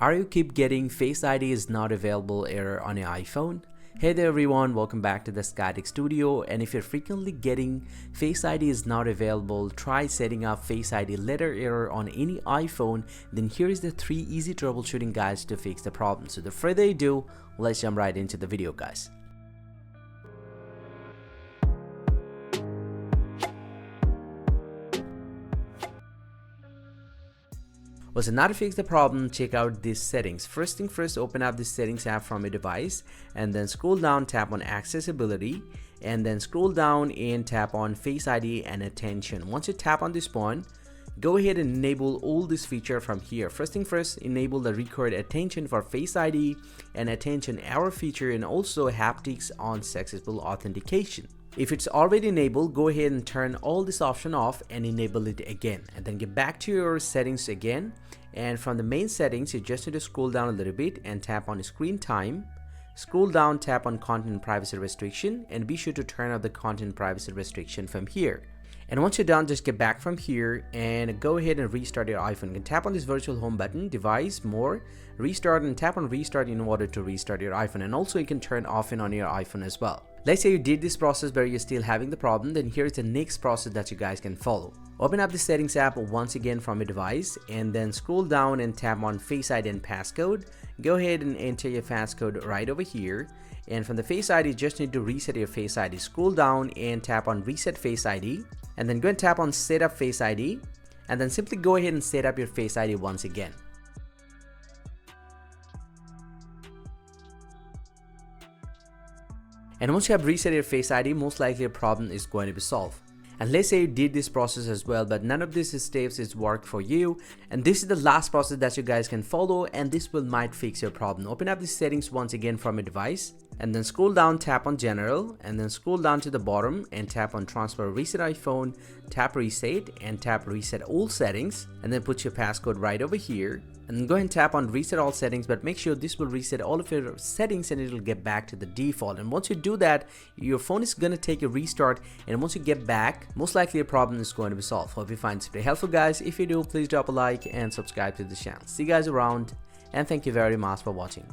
Are you keep getting Face ID is not available error on your iPhone? Hey there everyone, welcome back to the Skytech Studio. And if you're frequently getting Face ID is not available, try setting up Face ID letter error on any iPhone, then here is the 3 easy troubleshooting guides to fix the problem. So without further ado, let's jump right into the video guys. So now to fix the problem, check out these settings. First thing first, open up the settings app from your device and then scroll down, tap on accessibility, and then scroll down and tap on Face ID and attention. Once you tap on this one, go ahead and enable all this feature from here. First thing first, enable the record attention for Face ID and attention error feature, and also haptics on successful authentication. If it's already enabled, go ahead and turn all this option off and enable it again, and then get back to your settings again. And from the main settings, you just need to scroll down a little bit and tap on screen time. Scroll down, tap on content privacy restriction, and be sure to turn off the content privacy restriction from here. And once you're done, just get back from here and go ahead and restart your iPhone. You can tap on this virtual home button, device, more, restart, and tap on restart in order to restart your iPhone. And also you can turn off and on your iPhone as well. Let's say you did this process but you're still having the problem, then here's the next process that you guys can follow. Open up the settings app once again from your device and then scroll down and tap on Face ID and passcode. Go ahead and enter your passcode right over here. And from the Face ID, you just need to reset your Face ID. Scroll down and tap on Reset Face ID, and then go and tap on Set Up Face ID, and then simply go ahead and set up your Face ID once again. And once you have reset your Face ID, most likely your problem is going to be solved. And let's say you did this process as well, but none of these steps is worked for you, and this is the last process that you guys can follow, and this might fix your problem. Open up the settings once again from your device, and then scroll down, tap on General, and then scroll down to the bottom and tap on Transfer Reset iPhone, tap Reset, and tap Reset All Settings, and then put your passcode right over here. And then go ahead and tap on Reset All Settings, but make sure this will reset all of your settings and it will get back to the default. And once you do that, your phone is going to take a restart, and once you get back, most likely your problem is going to be solved. Hope you find this very helpful guys. If you do, please drop a like and subscribe to the channel. See you guys around, and thank you very much for watching.